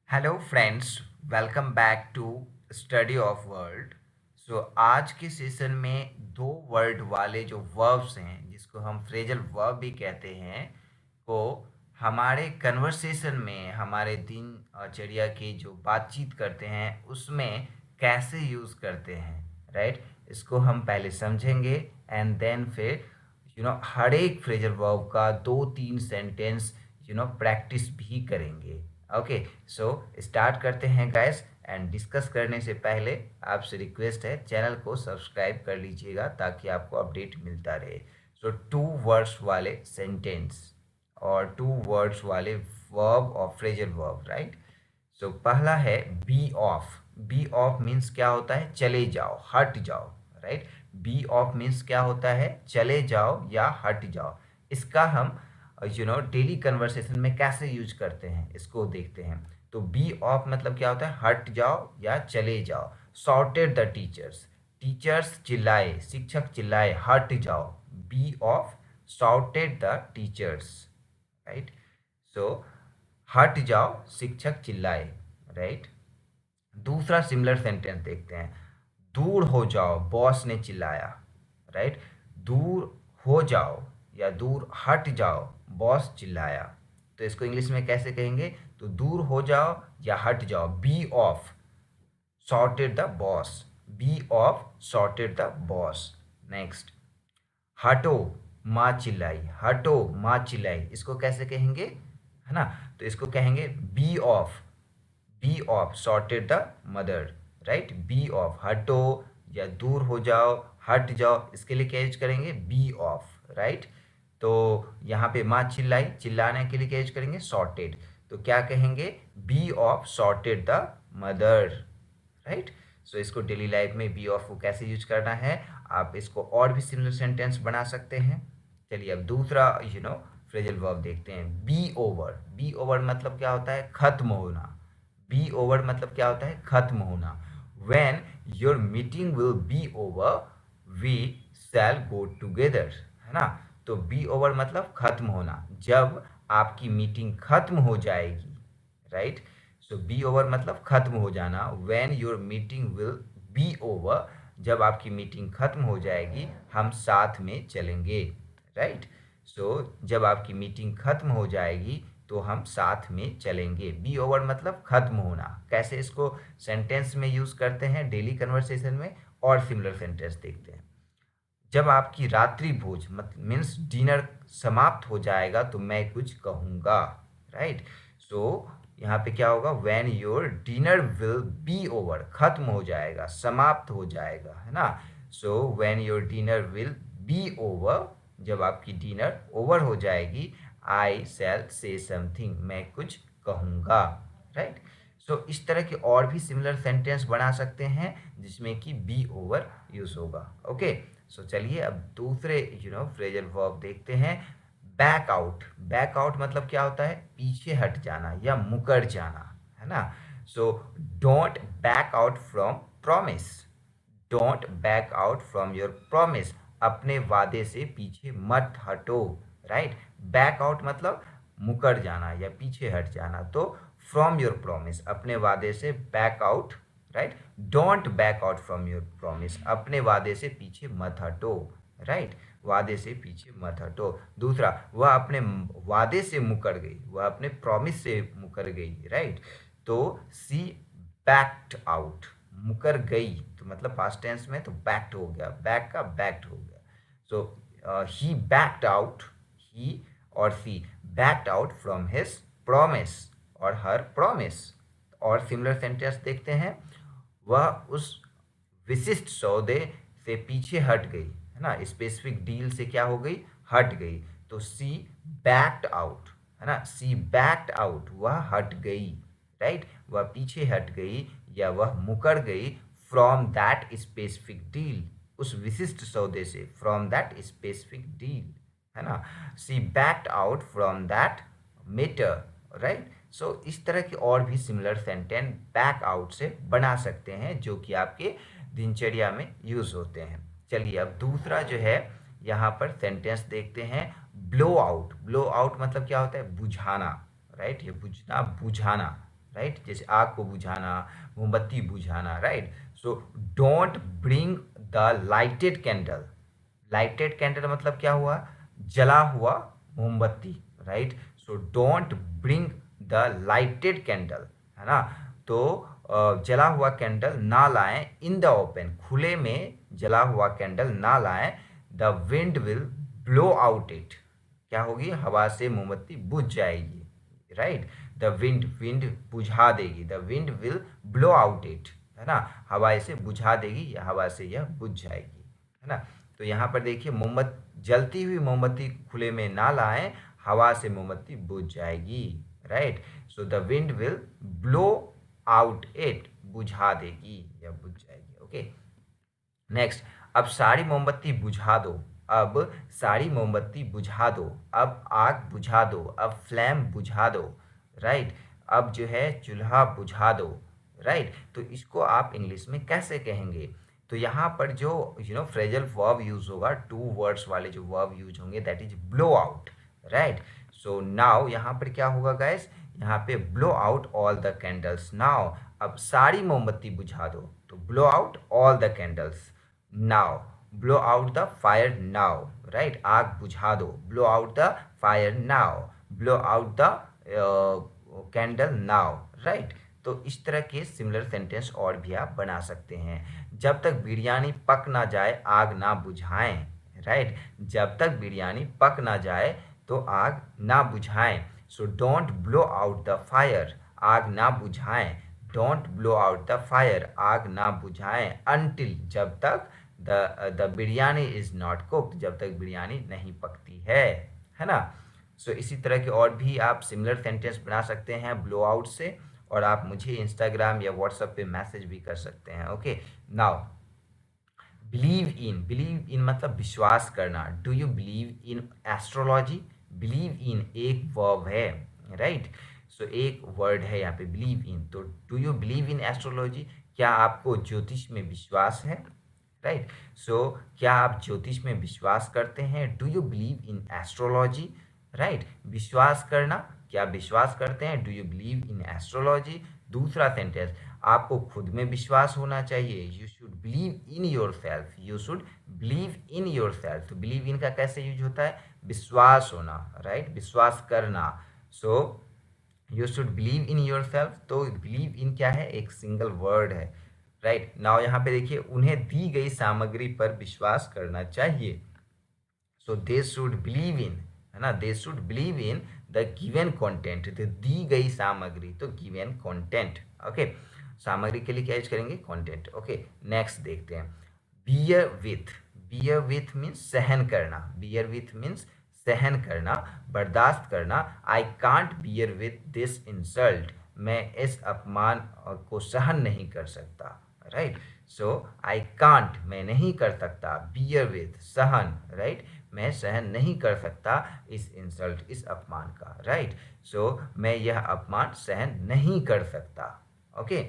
Hello friends, welcome back to study of word. So आज के session में दो वर्ड वाले जो वर्ब्स हैं जिसको हम फ्रेजल वर्ब भी कहते हैं को हमारे कन्वर्सेशन में हमारे दिनचर्या की जो बातचीत करते हैं उसमें कैसे यूज़ करते हैं, राइट। इसको हम पहले समझेंगे एंड देन फिर हर एक फ्रेजल वर्ब का दो तीन सेंटेंस प्रैक्टिस भी करेंगे। ओके, सो स्टार्ट करते हैं गाइस। एंड डिस्कस करने से पहले आपसे रिक्वेस्ट है चैनल को सब्सक्राइब कर लीजिएगा ताकि आपको अपडेट मिलता रहे। सो टू वर्ड्स वाले सेंटेंस और टू वर्ड्स वाले वर्ब और फ्रेजल वर्ब, राइट। सो पहला है be off. Be off means क्या होता है? चले जाओ, हट जाओ, राइट। बी ऑफ मीन्स क्या होता है? चले जाओ या हट जाओ। इसका हम डेली कन्वर्सेशन में कैसे यूज करते हैं इसको देखते हैं। तो बी ऑफ मतलब क्या होता है? हट जाओ या चले जाओ। Sorted the teachers. टीचर्स चिल्लाए, शिक्षक चिल्लाए, हट जाओ। Be off sorted the teachers, right. So हट जाओ, शिक्षक चिल्लाए, राइट। दूसरा सिमिलर सेंटेंस देखते हैं। दूर हो जाओ, बॉस ने चिल्लाया, राइट। दूर हो जाओ या दूर हट जाओ, बॉस चिल्लाया। तो इसको इंग्लिश में कैसे कहेंगे? तो दूर हो जाओ या हट जाओ, be off sorted the boss. Be off sorted the boss. Next, हटो, माँ चिल्लाई। हटो, माँ चिल्लाई, इसको कैसे कहेंगे? है ना। तो इसको कहेंगे be off sorted the mother, right. Be off हटो या दूर हो जाओ, हट जाओ, इसके लिए क्या यूज करेंगे? Be off, right. तो यहाँ पे माँ चिल्लाई, चिल्लाने के लिए क्या यूज करेंगे? सॉर्टेड। तो क्या कहेंगे? Be off sorted the mother, right. So इसको डेली लाइफ में बी ऑफ को कैसे यूज करना है, आप इसको और भी सिमिलर सेंटेंस बना सकते हैं। चलिए अब दूसरा फ्रेजल वर्ब देखते हैं। B over. बी ओवर मतलब क्या होता है? खत्म होना। बी ओवर मतलब क्या होता है? खत्म होना। When your meeting will be over we shall go together, है ना। तो बी ओवर मतलब खत्म होना। जब आपकी मीटिंग खत्म हो जाएगी, राइट। सो बी ओवर मतलब खत्म हो जाना। When your meeting will be over, जब आपकी मीटिंग खत्म हो जाएगी हम साथ में चलेंगे, राइट। सो जब आपकी मीटिंग खत्म हो जाएगी तो हम साथ में चलेंगे। बी ओवर मतलब खत्म होना। कैसे इसको सेंटेंस में यूज करते हैं डेली कन्वर्सेशन में, और सिमिलर सेंटेंस देखते हैं। जब आपकी रात्रि भोज मतलब मीन्स डिनर समाप्त हो जाएगा तो मैं कुछ कहूँगा, राइट। सो यहाँ पे क्या होगा? When your dinner will be over, खत्म हो जाएगा, समाप्त हो जाएगा, है ना। So when your dinner will be over, जब आपकी डिनर ओवर हो जाएगी, आई शैल से समथिंग, मैं कुछ कहूँगा, राइट। सो इस तरह के और भी सिमिलर सेंटेंस बना सकते हैं जिसमें कि बी ओवर यूज होगा। ओके, सो चलिए अब दूसरे फ्रेजल वर्ब देखते हैं। Back out. बैक आउट मतलब क्या होता है? पीछे हट जाना या मुकर जाना, है ना। So don't back out from promise. Don't back out from your promise, अपने वादे से पीछे मत हटो, राइट। बैक आउट मतलब मुकर जाना या पीछे हट जाना। तो फ्रॉम योर प्रॉमिस, अपने वादे से back out, right. Don't back out from your promise, अपने वादे से पीछे मत हटो, राइट। वादे से पीछे मत हटो। दूसरा, वह अपने वादे से मुकर गई, वह अपने प्रॉमिस से मुकर गई, राइट। तो सी बैक्ड आउट, मुकर गई तो मतलब पास्ट टेंस में तो बैक्ड हो गया, बैक का बैक्ड हो गया। सो ही बैक्ड आउट, ही और she backed out from his promise और हर प्रॉमिस। और सिमिलर सेंटेंस देखते हैं। वह उस विशिष्ट सौदे से पीछे हट गई, है ना। स्पेसिफिक डील से क्या हो गई? हट गई। तो सी बैक्ड आउट, है ना। सी बैक्ड आउट, वह हट गई, राइट। वह पीछे हट गई या वह मुकर गई फ्रॉम दैट स्पेसिफिक डील, उस विशिष्ट सौदे से, फ्रॉम दैट स्पेसिफिक डील, है ना। She backed out from that matter, right. So इस तरह के और भी सिमिलर सेंटेंस बैक आउट से बना सकते हैं जो कि आपके दिनचर्या में यूज होते हैं। चलिए अब दूसरा जो है यहाँ पर सेंटेंस देखते हैं। Blow out. ब्लो आउट मतलब क्या होता है? बुझाना, राइट। ये बुझना, बुझाना, राइट, जैसे आग को बुझाना, मोमबत्ती बुझाना, right. So don't bring the lighted candle. Lighted candle मतलब क्या हुआ, जला हुआ मोमबत्ती, right. So don't bring the lighted candle, है ना। तो जला हुआ कैंडल ना लाएं इन द ओपन, खुले में जला हुआ कैंडल ना लाएं। The wind will blow out it, क्या होगी, हवा से मोमबत्ती बुझ जाएगी, राइट। द विंड, विंड बुझा देगी, the wind will blow out it, है ना, हवा इसे बुझा देगी या हवा से यह बुझ जाएगी, है ना। तो यहाँ पर देखिए, मोमबत्ती, जलती हुई मोमबत्ती खुले में ना लाएं, हवा से मोमबत्ती बुझ जाएगी, right. So the wind will blow out it, बुझा देगी या बुझ जाएगी, ओके। नेक्स्ट, अब सारी मोमबत्ती बुझा दो, अब सारी मोमबत्ती बुझा दो, अब आग बुझा दो, अब फ्लैम बुझा दो, राइट। अब जो है चूल्हा बुझा दो, राइट। तो इसको आप इंग्लिश में कैसे कहेंगे, तो यहाँ पर जो फ्रेजल वर्ब यूज होगा, टू वर्ड्स वाले जो वर्ब यूज होंगे, that is blow out, right. So now यहाँ पर क्या होगा गाइस, यहाँ पे blow out all the candles now, अब सारी मोमबत्ती बुझा दो, तो blow out all the candles now, blow out the fire now, right, आग बुझा दो, blow out the fire now, blow out the candle now, right. तो इस तरह के सिमिलर सेंटेंस और भी आप बना सकते हैं। जब तक बिरयानी पक ना जाए आग ना बुझाएं, राइट, जब तक बिरयानी पक ना जाए तो आग ना बुझाएं। So don't blow out the fire, आग ना बुझाएं, don't blow out the fire, आग ना बुझाएं, अनटिल, जब तक, the biryani is not cooked, जब तक बिरयानी नहीं पकती है ना। सो इसी तरह के और भी आप सिमिलर सेंटेंस बना सकते हैं ब्लो आउट से, और आप मुझे इंस्टाग्राम या व्हाट्सएप पे मैसेज भी कर सकते हैं, ओके। नाउ, बिलीव इन मतलब विश्वास करना। Do you believe in astrology, believe in एक वर्ब है, राइट। सो एक वर्ड है यहाँ पे बिलीव इन, तो do you believe in astrology, क्या आपको ज्योतिष में विश्वास है, राइट। सो क्या आप ज्योतिष में विश्वास करते हैं, do you believe in astrology, right. विश्वास करना, क्या विश्वास करते हैं, do you believe in astrology. दूसरा सेंटेंस, आपको खुद में विश्वास होना चाहिए, you should believe in your self, you should believe in your self. तो बिलीव इन का कैसे यूज होता है, विश्वास होना, राइट, विश्वास करना। So you should believe in your self, तो बिलीव इन क्या है, एक सिंगल वर्ड है, राइट। नाउ यहाँ पे देखिए, उन्हें दी गई सामग्री पर विश्वास करना चाहिए। सो दे शुड बिलीव इन, है ना, they should believe in the given content, तो दी गई सामग्री, तो गिवन कंटेंट, ओके। सामग्री के लिए क्या यूज करेंगे, कंटेंट, ओके। नेक्स्ट देखते हैं, beer with, beer with means सहन करना, बियर विथ मीन्स सहन करना, बर्दाश्त करना। I can't beer with this insult, मैं इस अपमान को सहन नहीं कर सकता, राइट। सो आई कांट, मैं नहीं कर सकता, बियर विथ, सहन, राइट, मैं सहन नहीं कर सकता इस इंसल्ट, इस अपमान का, राइट। सो मैं यह अपमान सहन नहीं कर सकता, ओके।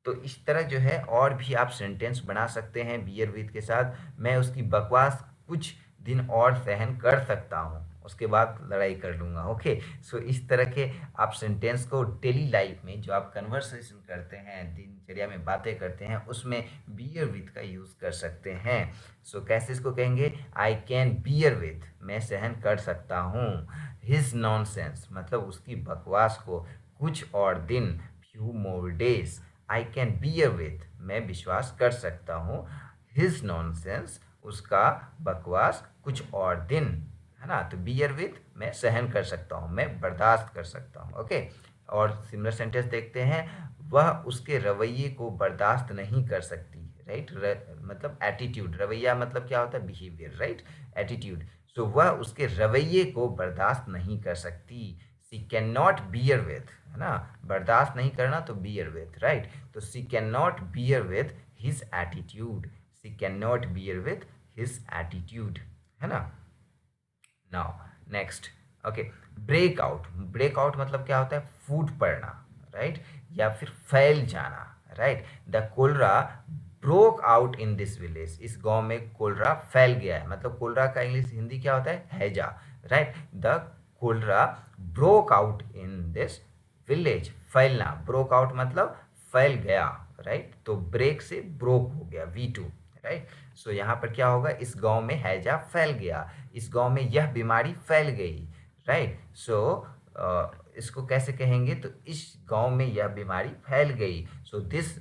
तो इस तरह जो है और भी आप सेंटेंस बना सकते हैं बियर विथ के साथ। मैं उसकी बकवास कुछ दिन और सहन कर सकता हूँ, उसके बाद लड़ाई कर लूँगा, ओके। सो इस तरह के आप सेंटेंस को डेली लाइफ में जो आप कन्वर्सेशन करते हैं, दिनचर्या में बातें करते हैं, उसमें बियर विथ का यूज़ कर सकते हैं। सो कैसे इसको कहेंगे, आई कैन बियर विथ, मैं सहन कर सकता हूँ। हिज नॉनसेंस मतलब उसकी बकवास को, कुछ और दिन, few more days, I can bear with, मैं विश्वास कर सकता हूँ, हिज नॉनसेंस, उसका बकवास, कुछ और दिन, है ना। तो बियर विथ, मैं सहन कर सकता हूँ, मैं बर्दाश्त कर सकता हूँ, ओके। और सिमिलर सेंटेंस देखते हैं, वह उसके रवैये को बर्दाश्त नहीं कर सकती, राइट। मतलब एटीट्यूड, रवैया मतलब क्या होता है, बिहेवियर, राइट, एटीट्यूड। सो वह उसके रवैये को बर्दाश्त नहीं कर सकती, सी कैन नॉट बियर विथ, है ना, बर्दाश्त नहीं करना तो बियर विथ, राइट। तो she can not bear with his attitude, she can not bear with his attitude, है ना। Now next, okay, break out, break out मतलब क्या होता है, फूट पड़ना, राइट, या फिर फैल जाना, right. The cholera broke out in this village, इस गांव में कोलरा फैल गया है, मतलब कोलरा का इंग्लिश हिंदी क्या होता है, हैजा, right. The cholera broke out in this village फैलना, ब्रोक आउट मतलब फैल गया, राइट। तो ब्रेक से ब्रोक हो गया, V2, राइट। सो यहाँ पर क्या होगा, इस गांव में हैजा फैल गया, इस गांव में यह बीमारी फैल गई, राइट। सो इसको कैसे कहेंगे, तो इस गांव में यह बीमारी फैल गई। So this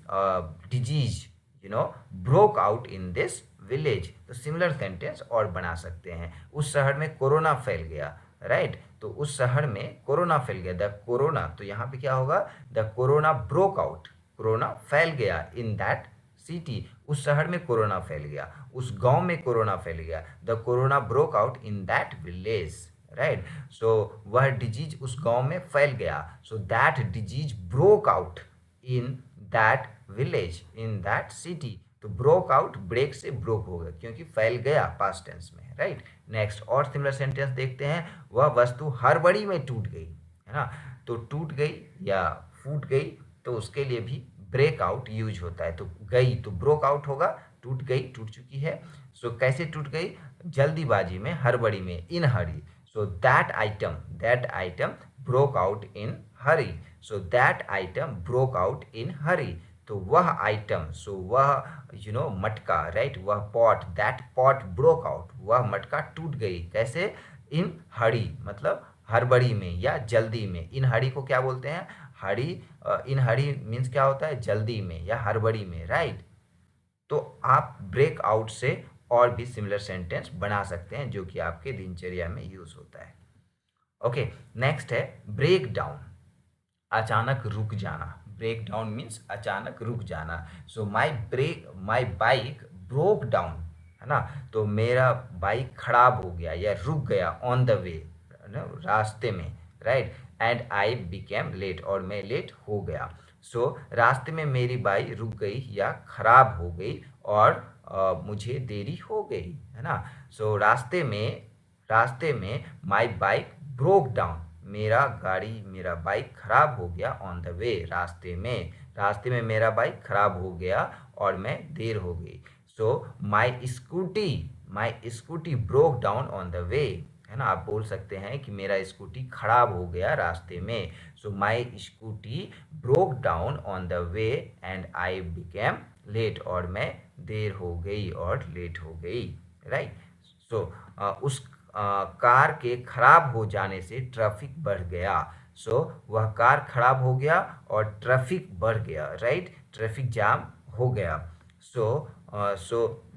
disease broke out in this village. तो सिमिलर सेंटेंस और बना सकते हैं, उस शहर में कोरोना फैल गया, राइट। तो उस शहर में कोरोना फैल गया, द कोरोना, तो यहाँ पे क्या होगा, the corona broke out, corona फैल गया इन दैट सिटी, उस शहर में कोरोना फैल गया, उस गांव में कोरोना फैल गया, the corona broke out in that village, right. So वह डिजीज उस गांव में फैल गया, so that disease broke out in that village, in that city. तो ब्रोक आउट, ब्रेक से ब्रोक हो गया क्योंकि फैल गया पास्ट टेंस में, राइट। नेक्स्ट और सिमिलर सेंटेंस देखते हैं, वह वस्तु हड़बड़ी में टूट गई, है ना। तो टूट गई या फूट गई, तो उसके लिए भी ब्रेक आउट यूज होता है। तो गई तो ब्रोक आउट होगा, टूट गई, टूट चुकी है। सो कैसे टूट गई, जल्दीबाजी में, हड़बड़ी में, in hurry. So that item broke out in hurry, so that item broke out in hurry. तो वह आइटम, सो वह मटका, राइट, वह pot, that pot broke out, वह मटका टूट गई, कैसे, इन हड़ी मतलब हड़बड़ी में या जल्दी में। इन हड़ी को क्या बोलते हैं, हड़ी, इन हड़ी मीन्स क्या होता है, जल्दी में या हड़बड़ी में, राइट। तो आप ब्रेक आउट से और भी सिमिलर सेंटेंस बना सकते हैं जो कि आपके दिनचर्या में यूज होता है। ओके, नेक्स्ट है ब्रेक डाउन, अचानक रुक जाना। ब्रेक डाउन मीन्स अचानक रुक जाना। सो माई बाइक ब्रोक डाउन, है ना। तो मेरा बाइक खराब हो गया या रुक गया, ऑन द वे, रास्ते में, right. And I became late, और मैं लेट हो गया। सो रास्ते में मेरी बाइक रुक गई या खराब हो गई और मुझे देरी हो गई, है ना। सो रास्ते में माई बाइक ब्रोक डाउन, मेरा बाइक खराब हो गया, ऑन द वे, रास्ते में मेरा बाइक खराब हो गया और मैं देर हो गई। So my Scooty broke down on the way, है ना। आप बोल सकते हैं कि मेरा स्कूटी खराब हो गया रास्ते में। So my Scooty broke down on the way and I became late, और मैं देर हो गई और लेट हो गई, राइट। सो उस कार के खराब हो जाने से ट्रैफिक बढ़ गया। सो वह कार खराब हो गया और ट्रैफिक बढ़ गया, राइट, ट्रैफिक जाम हो गया। So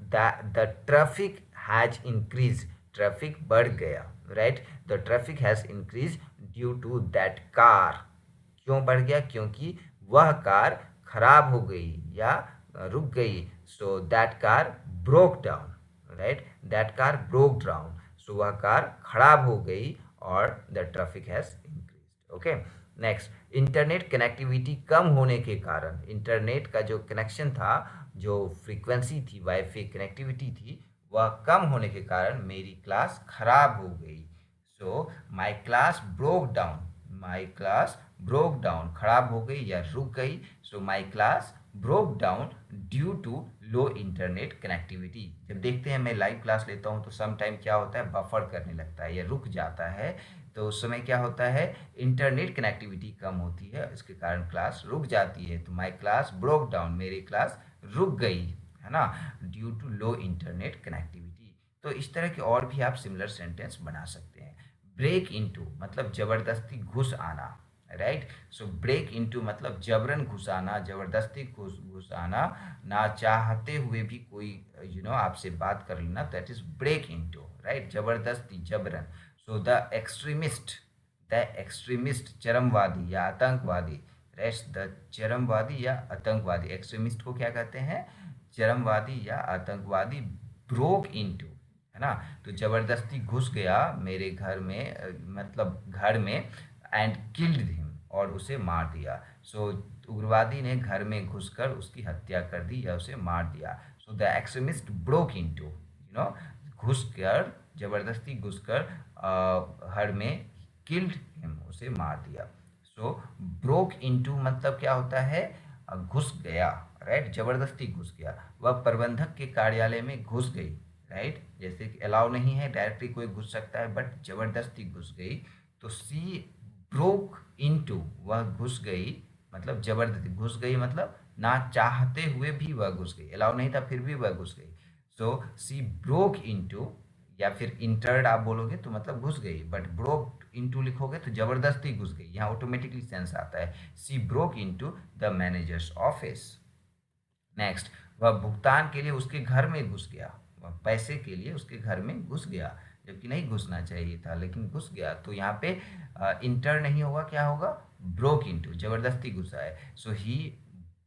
the traffic has increase, traffic बढ़ गया, right. The traffic has increase due to that car, क्यों बढ़ गया, क्योंकि वह कार खराब हो गई या रुक गई। So that car broke down, right, that car broke down. So वह कार खराब हो गई और the traffic has increase. Okay, next, internet connectivity कम होने के कारण, इंटरनेट का जो कनेक्शन था, जो फ्रीक्वेंसी थी, वाईफाई कनेक्टिविटी थी, वह कम होने के कारण मेरी क्लास खराब हो गई। So my class broke down, my class broke down, खराब हो गई या रुक गई। So my class broke down due to low internet connectivity. जब देखते हैं मैं लाइव क्लास लेता हूँ तो सम टाइम क्या होता है, बफर करने लगता है या रुक जाता है। तो उस समय क्या होता है, इंटरनेट कनेक्टिविटी कम होती है, इसके कारण क्लास रुक जाती है। तो माई क्लास ब्रोक डाउन, मेरी क्लास रुक गई, है ना, due to low internet connectivity. तो इस तरह के और भी आप सिमिलर सेंटेंस बना सकते हैं। ब्रेक इनटू मतलब जबरदस्ती घुस आना, राइट। सो ब्रेक इनटू मतलब जबरन घुसाना, जबरदस्ती घुस आना, ना चाहते हुए भी कोई आपसे बात कर लेना, that is break into, right, जबरदस्ती, जबरन। सो द एक्सट्रीमिस्ट चरमवादी या आतंकवादी, रेस्ट द चरमवादी या आतंकवादी, एक्सट्रीमिस्ट को क्या कहते हैं, चरमवादी या आतंकवादी, ब्रोक इनटू, है ना। तो जबरदस्ती घुस गया मेरे घर में, मतलब घर में, एंड किल्ड हिम, और उसे मार दिया। सो उग्रवादी ने घर में घुसकर उसकी हत्या कर दी या उसे मार दिया। So the extremist broke into, घुसकर, जबरदस्ती घुसकर घर में, किल्ड हिम, उसे मार दिया। सो ब्रोक इनटू मतलब क्या होता है, घुस गया, राइट, जबरदस्ती घुस गया। वह प्रबंधक के कार्यालय में घुस गई, राइट, जैसे कि अलाउ नहीं है, डायरेक्टली कोई घुस सकता है, बट जबरदस्ती घुस गई। तो सी ब्रोक इनटू, वह घुस गई, मतलब जबरदस्ती घुस गई, मतलब ना चाहते हुए भी वह घुस गई, अलाउ नहीं था फिर भी वह घुस गई। सो सी ब्रोक इनटू, या फिर इंटर्ड आप बोलोगे तो मतलब घुस गई, बट ब्रोक इनटू लिखोगे तो जबरदस्ती घुस गई, यहाँ ऑटोमेटिकली सेंस आता है। She broke into the manager's office. Next, वह भुगतान के लिए उसके घर में घुस गया, वह पैसे के लिए उसके घर में घुस गया, जबकि नहीं घुसना चाहिए था लेकिन घुस गया, तो यहाँ पे इंटर नहीं होगा, क्या होगा, ब्रोक इनटू, जबरदस्ती घुसा है। So he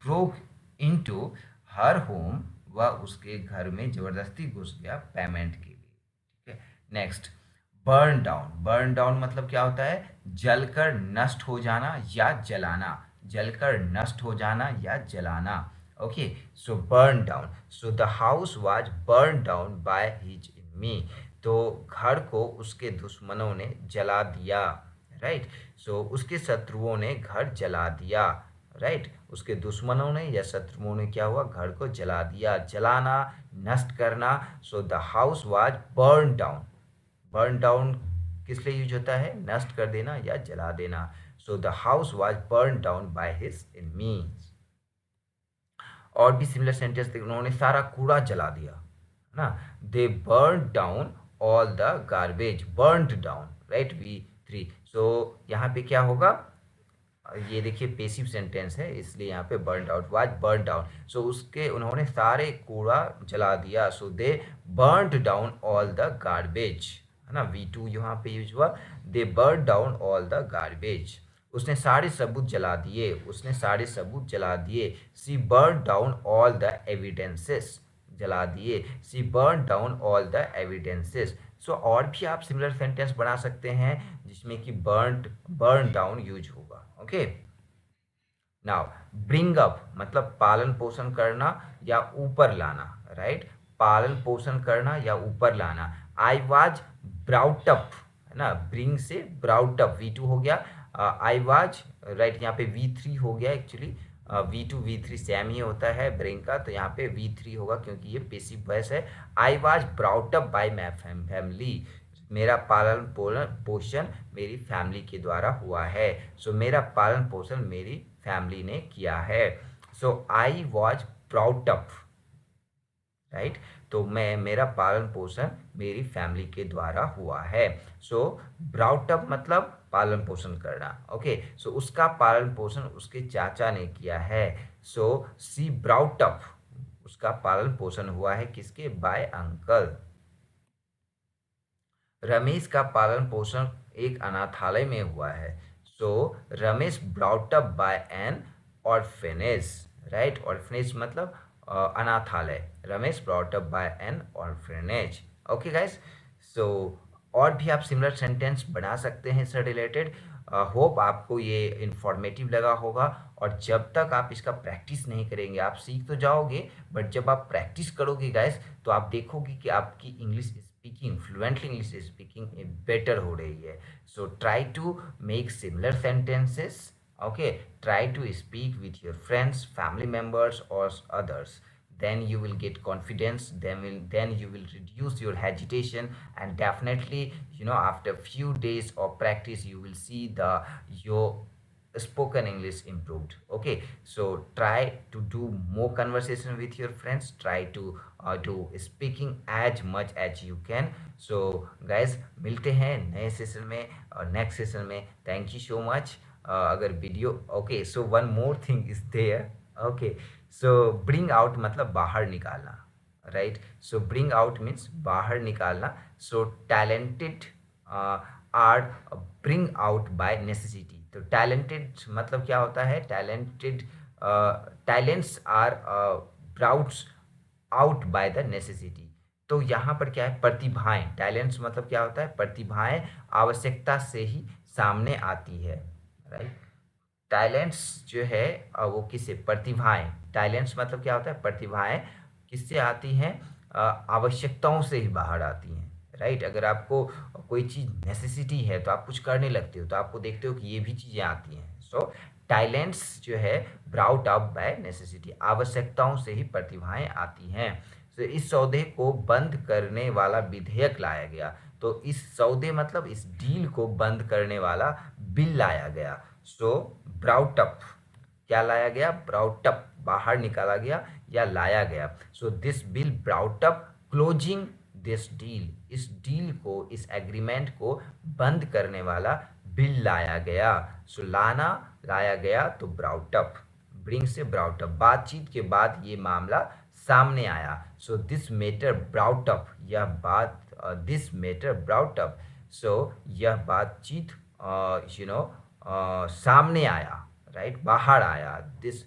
broke into her home, वह उसके घर में जबरदस्ती घुस गया पेमेंट के लिए। ठीक है। Next, burn down. Burn down मतलब क्या होता है, जलकर नष्ट हो जाना या जलाना, जलकर नष्ट हो जाना या जलाना। Okay, so burn down, so the house was burn down by his enemy, तो घर को उसके दुश्मनों ने जला दिया, राइट। सो उसके शत्रुओं ने घर जला दिया, राइट। उसके दुश्मनों ने या शत्रुओं ने क्या हुआ, घर को जला दिया, जलाना, नष्ट करना। So the house was burn down, burn down किस लिए यूज होता है, नष्ट कर देना या जला देना। So the house was burn down by his enemies. और भी सिमिलर सेंटेंस देखो, उन्होंने सारा कूड़ा जला दिया, है ना, दे burn down all the garbage, burned down, right, V3। सो यहाँ पे क्या होगा, ये देखिए पेसिव सेंटेंस है इसलिए यहाँ पे burn out, was burn down, so उसके उन्होंने सारे कूड़ा जला दिया, so they burned down all the garbage, है ना, V2 यहाँ पे यूज हुआ, they burn down all the garbage, उसने सारे सबूत जला दिए, उसने सारे सबूत जला दिए। She burn down all the evidences, जला दिए, she burn down all the evidences. So और भी आप सिमिलर सेंटेंस बना सकते हैं जिसमें कि बर्न डाउन यूज होगा। ओके, नाउ ब्रिंग अप मतलब पालन पोषण करना या ऊपर लाना, राइट, पालन पोषण करना या ऊपर लाना। आई वाज ब्राउट अप, है ना, ब्रिंग से ब्राउट अप, V2 हो गया, आई वाज, राइट, यहाँ पे V3 हो गया एक्चुअली, V2 V3 सेम ही होता है ब्रिंग का, तो यहाँ पे V3 होगा क्योंकि ये पेसिव वॉइस है। I was brought up bye my family, मेरा पालन पोषण मेरी फैमिली के द्वारा हुआ है। सो मेरा पालन पोषण मेरी फैमिली ने किया है। So I was brought up, right, तो मैं, मेरा पालन पोषण मेरी फैमिली के द्वारा हुआ है। सो ब्राउट अप मतलब पालन पोषण करना। ओके, सो उसका पालन पोषण उसके चाचा ने किया है। सो सी ब्राउट अप, उसका पालन पोषण हुआ है किसके, बाय अंकल। रमेश का पालन पोषण एक अनाथालय में हुआ है। So Ramesh brought up by an orphanage, right, orphanage मतलब अनाथालय, Ramesh brought up by an orphanage. Okay guys, so और भी आप सिमिलर सेंटेंस बना सकते हैं इससे रिलेटेड। होप आपको ये इन्फॉर्मेटिव लगा होगा, और जब तक आप इसका प्रैक्टिस नहीं करेंगे आप सीख तो जाओगे, बट जब आप प्रैक्टिस करोगे गाइस तो आप देखोगे कि आपकी English speaking, fluently English speaking better हो रही है। So try to make similar sentences, okay, try to speak with your friends, family members or others, then you will get confidence, then you will reduce your hesitation, and definitely, you know, after few days of practice you will see the your spoken English improved. Okay, so try to do more conversation with your friends, try to do speaking as much as you can. So guys, मिलते हैं नए session में और next session में। Thank you so much. अगर video, okay, so one more thing is there. Okay, so bring out मतलब बाहर निकालना, राइट, सो ब्रिंग आउट मीन्स बाहर निकालना। So talented are bring out by necessity, तो टैलेंटेड मतलब क्या होता है, talented, talents are brought out by the necessity, तो यहाँ पर क्या है, प्रतिभाएं, टैलेंट्स मतलब क्या होता है, प्रतिभाएं आवश्यकता से ही सामने आती है, राइट। टैलेंट्स जो है वो किससे, प्रतिभाएं, टैलेंट्स मतलब क्या होता है, प्रतिभाएं किससे आती हैं, आवश्यकताओं से ही बाहर आती हैं, राइट। अगर आपको कोई चीज़ नेसेसिटी है तो आप कुछ करने लगते हो, तो आपको देखते हो कि ये भी चीज़ें आती हैं। सो टैलेंट्स जो है ब्राउट अप बाय नेसेसिटी, आवश्यकताओं से ही प्रतिभाएं आती हैं। तो इस सौदे को बंद करने वाला विधेयक लाया गया, तो इस सौदे मतलब इस डील को बंद करने वाला बिल लाया गया। सो ब्राउट अप, क्या लाया गया? ब्राउट अप, बाहर निकाला गया या लाया गया। So this bill brought up closing this deal, इस डील को, इस एग्रीमेंट को बंद करने वाला बिल लाया गया। सो लाना, लाया गया, तो ब्राउट अप, ब्रिंग से ब्राउट अप, बातचीत के बाद ये मामला सामने आया। So this matter brought up, यह बात, दिस मैटर ब्राउट अप, सो यह बातचीत सामने आया, राइट, बाहर आया। दिस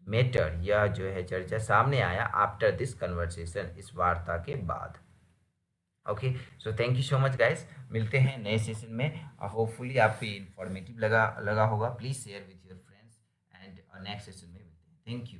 मैटर, यह जो है चर्चा सामने आया आफ्टर दिस कन्वर्सेशन, इस वार्ता के बाद। Okay, so thank you so much guys, मिलते हैं नए सेशन में। होपफुली आपको इंफॉर्मेटिव लगा होगा। Please share with your friends and next session में मिलते हैं। Thank you.